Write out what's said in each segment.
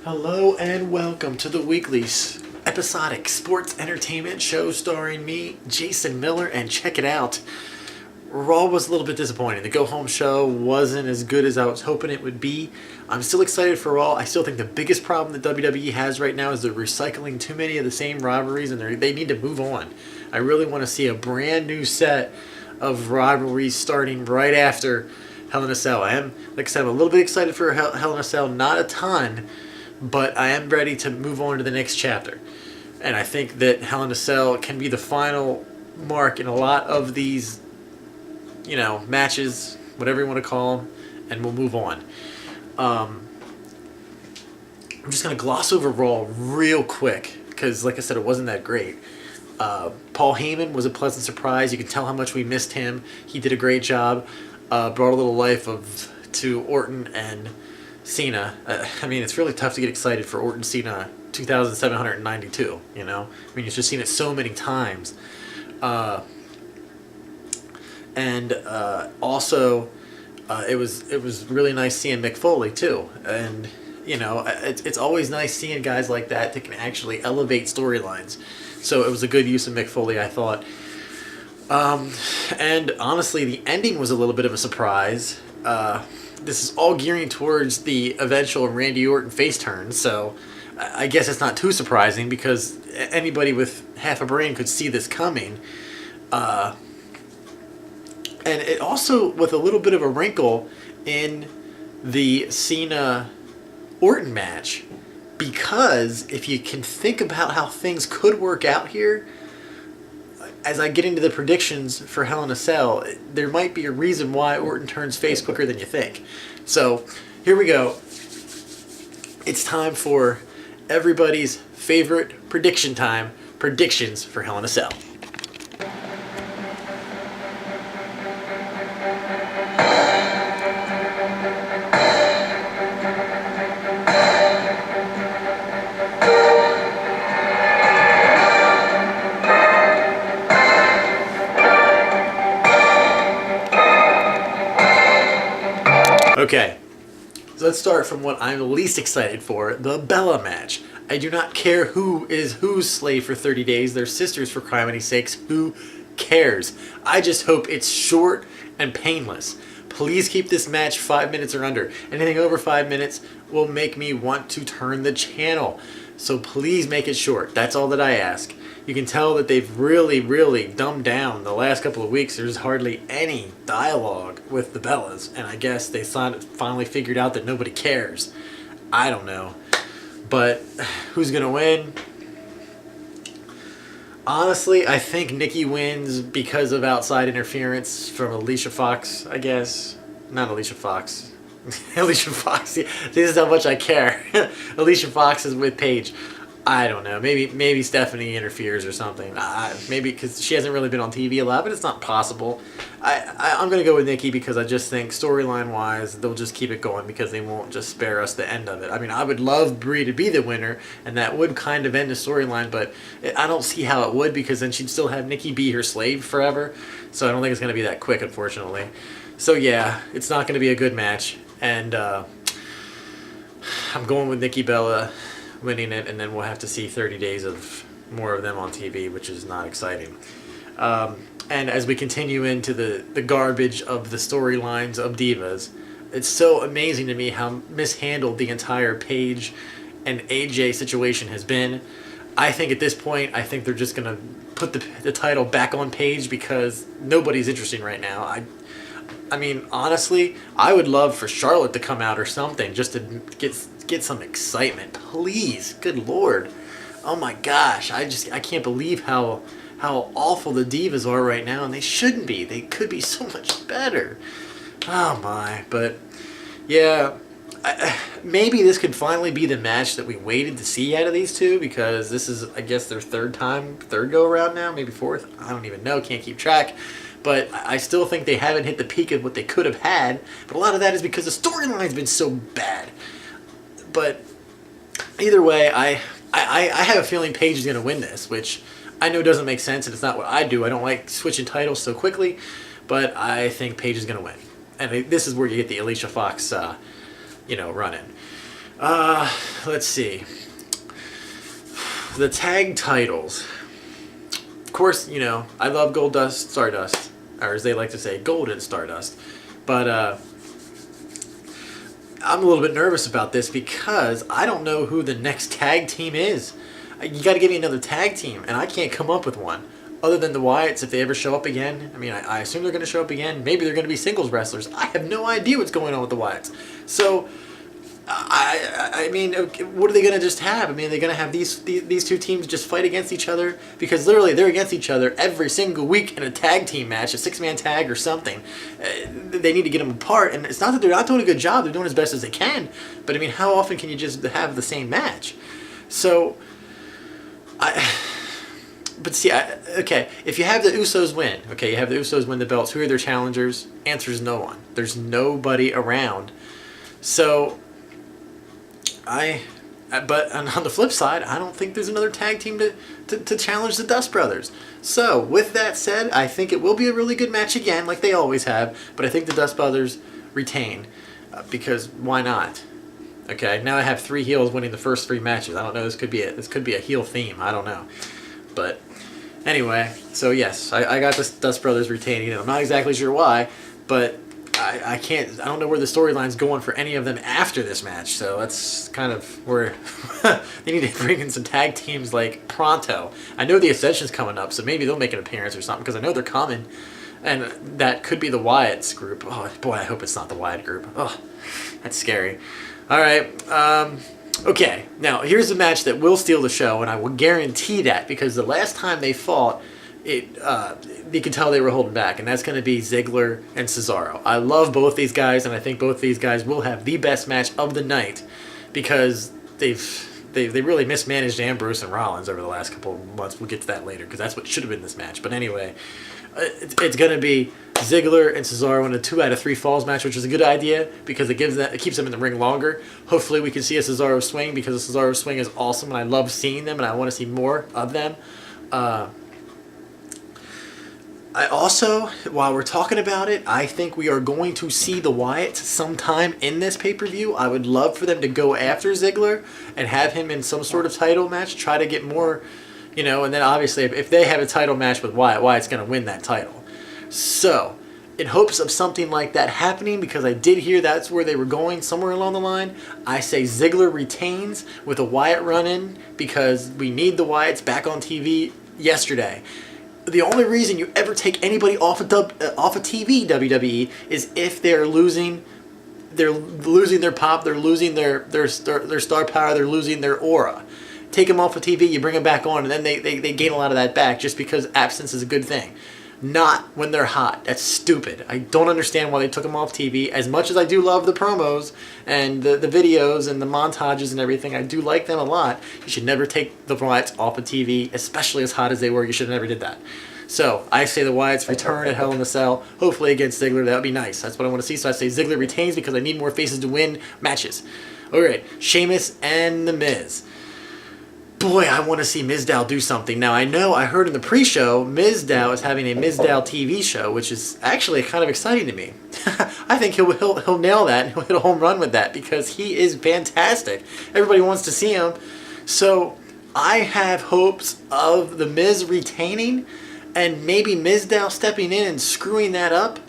Hello and welcome to the weekly episodic sports entertainment show starring me, Jason Miller, and check it out. Raw was a little bit disappointing. The go-home show wasn't as good as I was hoping it would be. I'm still excited for Raw. I still think the biggest problem that WWE has right now is they're recycling too many of the same rivalries, and they need to move on. I really want to see a brand new set of rivalries starting right after Hell in a Cell. I am, like I said, I'm a little bit excited for Hell in a Cell, not a ton, but I am ready to move on to the next chapter. And I think that Hell in a Cell can be the final mark in a lot of these, matches, whatever you want to call them, and we'll move on. I'm just going to gloss over Raw real quick, because like I said, it wasn't that great. Paul Heyman was a pleasant surprise. You can tell how much we missed him. He did a great job. Brought a little life to Orton and Cena. It's really tough to get excited for Orton Cena 2,792, you've just seen it so many times. Also, it was really nice seeing Mick Foley too. And, it's always nice seeing guys like that can actually elevate storylines. So it was a good use of Mick Foley, I thought. And honestly, the ending was a little bit of a surprise. This is all gearing towards the eventual Randy Orton face turn, so I guess it's not too surprising because anybody with half a brain could see this coming. And it also, with a little bit of a wrinkle in the Cena-Orton match, because if you can think about how things could work out here, as I get into the predictions for Hell in a Cell, there might be a reason why Orton turns face quicker than you think. So, here we go. It's time for everybody's favorite prediction time. Predictions for Hell in a Cell. Okay, so let's start from what I'm least excited for, the Bella match. I do not care who is whose slave for 30 days. They're sisters, for criminy sakes. Who cares? I just hope it's short and painless. Please keep this match 5 minutes or under. Anything over 5 minutes will make me want to turn the channel. So please make it short. That's all that I ask. You can tell that they've really, really dumbed down the last couple of weeks. There's hardly any dialogue with the Bellas, and I guess they finally figured out that nobody cares. I don't know. But who's going to win? Honestly, I think Nikki wins because of outside interference from Alicia Fox, I guess. Not Alicia Fox. Alicia Fox. This is how much I care. Alicia Fox is with Paige. I don't know. Maybe Stephanie interferes or something. Maybe because she hasn't really been on TV a lot, but it's not possible. I'm going to go with Nikki because I just think storyline-wise, they'll just keep it going because they won't just spare us the end of it. I would love Brie to be the winner, and that would kind of end the storyline, but I don't see how it would because then she'd still have Nikki be her slave forever. So I don't think it's going to be that quick, unfortunately. So yeah, it's not going to be a good match, and I'm going with Nikki Bella winning it, and then we'll have to see 30 days of more of them on TV, which is not exciting. And as we continue into the garbage of the storylines of Divas, it's so amazing to me how mishandled the entire Paige and AJ situation has been. I think at this point, they're just going to put the title back on Paige because nobody's interested right now. I mean, honestly, I would love for Charlotte to come out or something just to get some excitement. Please, good lord. Oh my gosh, I can't believe how awful the Divas are right now, and they shouldn't be. They could be so much better. Oh my, but yeah, maybe this could finally be the match that we waited to see out of these two, because this is, I guess, their third go around now, maybe fourth. I don't even know, can't keep track. But I still think they haven't hit the peak of what they could have had. But a lot of that is because the storyline's been so bad. But either way, I have a feeling Paige is going to win this, which I know doesn't make sense, and it's not what I do. I don't like switching titles so quickly, but I think Paige is going to win. And this is where you get the Alicia Fox, run-in. Let's see. The tag titles. Of course, I love Goldust, Stardust, or as they like to say, Golden Stardust. But I'm a little bit nervous about this because I don't know who the next tag team is. You got to give me another tag team, and I can't come up with one. Other than the Wyatts, if they ever show up again. I mean, I assume they're going to show up again. Maybe they're going to be singles wrestlers. I have no idea what's going on with the Wyatts. So, I mean, what are they going to just have? I mean, are they going to have these two teams just fight against each other? Because literally, they're against each other every single week in a tag team match, a 6-man tag or something. They need to get them apart. And it's not that they're not doing a good job. They're doing as best as they can. But, I mean, how often can you just have the same match? So, But see, okay, if you have the Usos win, okay, you have the Usos win the belts, who are their challengers? Answer is no one. There's nobody around. So, but on the flip side, I don't think there's another tag team to challenge the Dust Brothers. So, with that said, I think it will be a really good match again, like they always have, but I think the Dust Brothers retain, because why not? Okay, now I have 3 heels winning the first 3 matches. I don't know, this could be a heel theme, I don't know. But anyway, so yes, I got the Dust Brothers retaining. I'm not exactly sure why, but I don't know where the storyline's going for any of them after this match. So that's kind of where they need to bring in some tag teams like pronto. I know the Ascension's coming up, so maybe they'll make an appearance or something, because I know they're coming. And that could be the Wyatts group. Oh boy, I hope it's not the Wyatt group. Oh, that's scary. All right. Okay, now here's a match that will steal the show, and I will guarantee that, because the last time they fought, you can tell they were holding back, and that's going to be Ziggler and Cesaro. I love both these guys, and I think both these guys will have the best match of the night, because they really mismanaged Ambrose and Rollins over the last couple of months. We'll get to that later, because that's what should have been this match. But anyway, it's going to be Ziggler and Cesaro in a 2 out of 3 falls match, which is a good idea because it keeps them in the ring longer. Hopefully we can see a Cesaro swing, because a Cesaro swing is awesome, and I love seeing them, and I want to see more of them. I also, while we're talking about it, I think we are going to see the Wyatts sometime in this pay-per-view. I would love for them to go after Ziggler and have him in some sort of title match, try to get more, and then obviously if they have a title match with Wyatt, Wyatt's going to win that title. So, in hopes of something like that happening, because I did hear that's where they were going somewhere along the line, I say Ziggler retains with a Wyatt run-in, because we need the Wyatts back on TV yesterday. The only reason you ever take anybody off of TV, WWE, is if they're losing their pop, they're losing their star power, they're losing their aura. Take them off of TV, you bring them back on, and then they gain a lot of that back, just because absence is a good thing. Not when they're hot. That's stupid. I don't understand why they took them off TV. As much as I do love the promos and the videos and the montages and everything, I do like them a lot. You should never take the Wyatts off of TV, especially as hot as they were. You should have never did that. So, I say the Wyatts return at Hell in a Cell, hopefully against Ziggler. That would be nice. That's what I want to see. So I say Ziggler retains, because I need more faces to win matches. Alright, Sheamus and The Miz. Boy, I want to see Mizdow do something. Now, I heard in the pre-show, Mizdow is having a Mizdow TV show, which is actually kind of exciting to me. I think he'll nail that, and he'll hit a home run with that, because he is fantastic. Everybody wants to see him. So, I have hopes of The Miz retaining, and maybe Mizdow stepping in and screwing that up.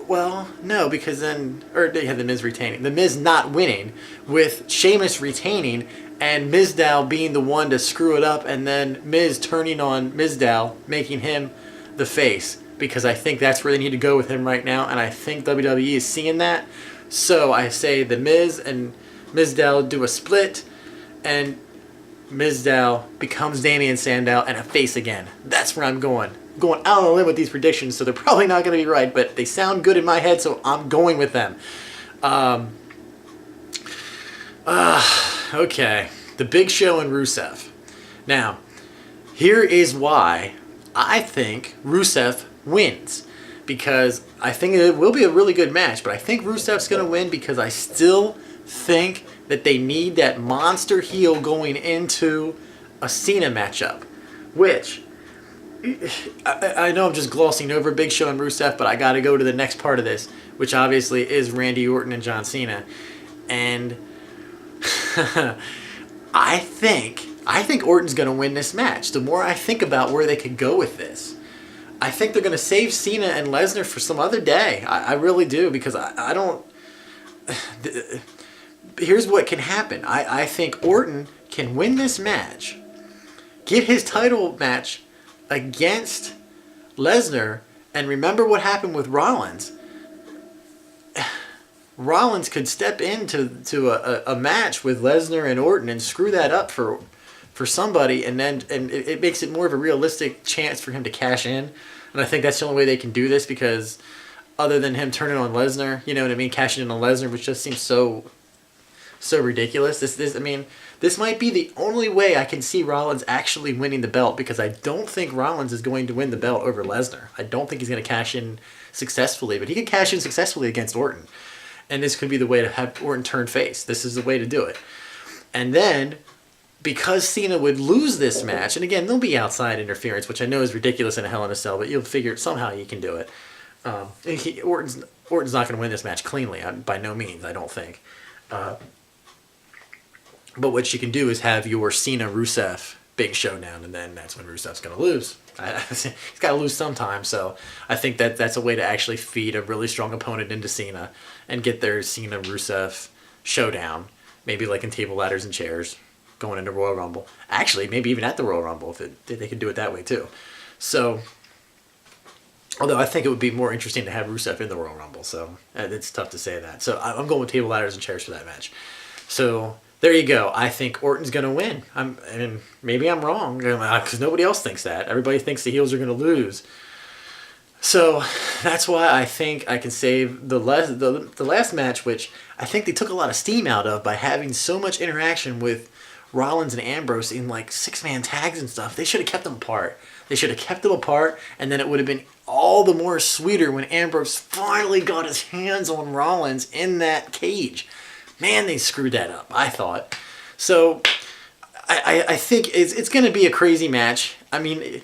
Well, no, because then... Or they have The Miz retaining. The Miz not winning, with Sheamus retaining, and Mizdow being the one to screw it up, and then Miz turning on Mizdow, making him the face. because I think that's where they need to go with him right now, and I think WWE is seeing that. So I say The Miz and Mizdow do a split, and Mizdow becomes Damien Sandow and a face again. That's where I'm going. I'm going out on a limb with these predictions, so they're probably not going to be right, but they sound good in my head, so I'm going with them. Okay. The Big Show and Rusev. Now, here is why I think Rusev wins. Because I think it will be a really good match, but I think Rusev's going to win because I still think that they need that monster heel going into a Cena matchup. Which, I know I'm just glossing over Big Show and Rusev, but I got to go to the next part of this, which obviously is Randy Orton and John Cena. And I think Orton's going to win this match. The more I think about where they could go with this, I think they're going to save Cena and Lesnar for some other day. I really do, because I don't... Here's what can happen. I think Orton can win this match, get his title match against Lesnar, and remember what happened with Rollins. Rollins could step into a match with Lesnar and Orton and screw that up for somebody, and it makes it more of a realistic chance for him to cash in. And I think that's the only way they can do this, because other than him turning on Lesnar, you know what I mean, cashing in on Lesnar, which just seems so ridiculous. This might be the only way I can see Rollins actually winning the belt, because I don't think Rollins is going to win the belt over Lesnar. I don't think he's going to cash in successfully, but he can cash in successfully against Orton. And this could be the way to have Orton turn face. This is the way to do it. And then, because Cena would lose this match, and again, there'll be outside interference, which I know is ridiculous in a Hell in a Cell, but you'll figure somehow you can do it. Orton's not going to win this match cleanly, by no means, I don't think. But what you can do is have your Cena-Rusev big showdown, and then that's when Rusev's going to lose. He's got to lose sometime, so I think that's a way to actually feed a really strong opponent into Cena and get their Cena-Rusev showdown, maybe like in table, ladders, and chairs, going into Royal Rumble. Actually, maybe even at the Royal Rumble, if they could do it that way too. So, although I think it would be more interesting to have Rusev in the Royal Rumble, so it's tough to say that. So I'm going with table, ladders, and chairs for that match. So there you go. I think Orton's going to win. And maybe I'm wrong, because nobody else thinks that. Everybody thinks the heels are going to lose. So that's why I think I can save the last match, which I think they took a lot of steam out of by having so much interaction with Rollins and Ambrose in like 6-man tags and stuff. They should have kept them apart. And then it would have been all the more sweeter when Ambrose finally got his hands on Rollins in that cage. Man, they screwed that up, I thought. So I think it's going to be a crazy match. I mean,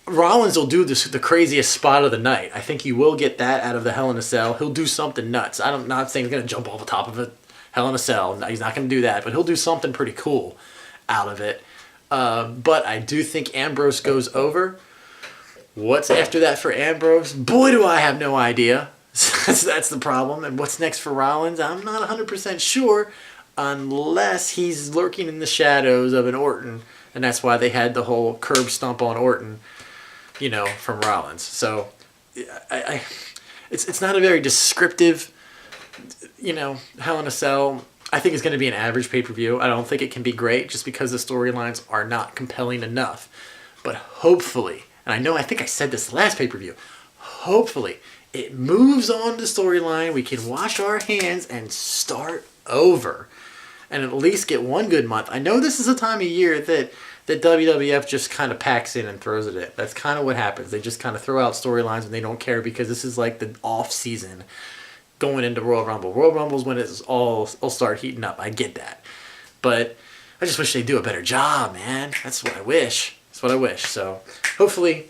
Rollins will do the craziest spot of the night. I think you will get that out of the Hell in a Cell. He'll do something nuts. I'm not saying he's going to jump off the top of a Hell in a Cell. No, he's not going to do that, but he'll do something pretty cool out of it. But I do think Ambrose goes over. What's after that for Ambrose? Boy, do I have no idea. That's the problem. And what's next for Rollins? I'm not 100% sure, unless he's lurking in the shadows of an Orton. And that's why they had the whole curb stomp on Orton, from Rollins. So it's not a very descriptive, Hell in a Cell. I think it's going to be an average pay-per-view. I don't think it can be great just because the storylines are not compelling enough. But hopefully, and I think I said this last pay-per-view, hopefully it moves on the storyline. We can wash our hands and start over and at least get one good month. I know this is a time of year that WWF just kind of packs in and throws it in. That's kind of what happens. They just kind of throw out storylines and they don't care because this is like the off season going into Royal Rumble. Royal Rumble's when it's all start heating up. I get that. But I just wish they'd do a better job, man. That's what I wish. So hopefully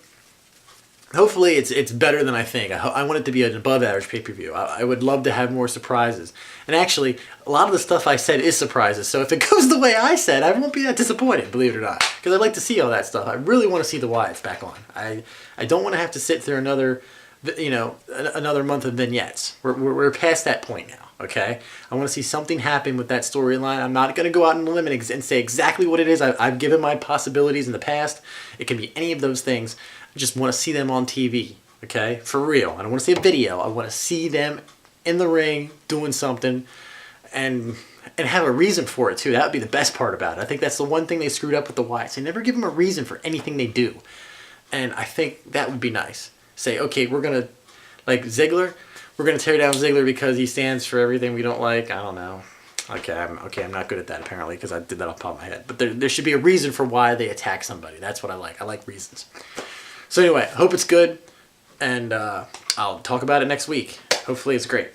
it's better than I think. I want it to be an above average pay-per-view. I would love to have more surprises. And actually, a lot of the stuff I said is surprises. So if it goes the way I said, I won't be that disappointed, believe it or not. Because I'd like to see all that stuff. I really want to see the Wyatts back on. I don't want to have to sit through another month of vignettes. We're past that point now, okay? I want to see something happen with that storyline. I'm not going to go out on a limb and say exactly what it is. I've given my possibilities in the past. It can be any of those things. I just want to see them on TV Okay, for real. I don't want to see a video. I want to see them in the ring doing something, and have a reason for it too. That would be the best part about it. I think that's the one thing they screwed up with the Wyatts. They never give them a reason for anything they do, and I think that would be nice. Say, okay, we're gonna, like Ziggler, we're gonna tear down Ziggler because he stands for everything we don't like. I don't know. Okay, I'm not good at that apparently because I did that off the top of my head. But there should be a reason for why they attack somebody. That's what I like. I like reasons. So anyway, hope it's good, and I'll talk about it next week. Hopefully it's great.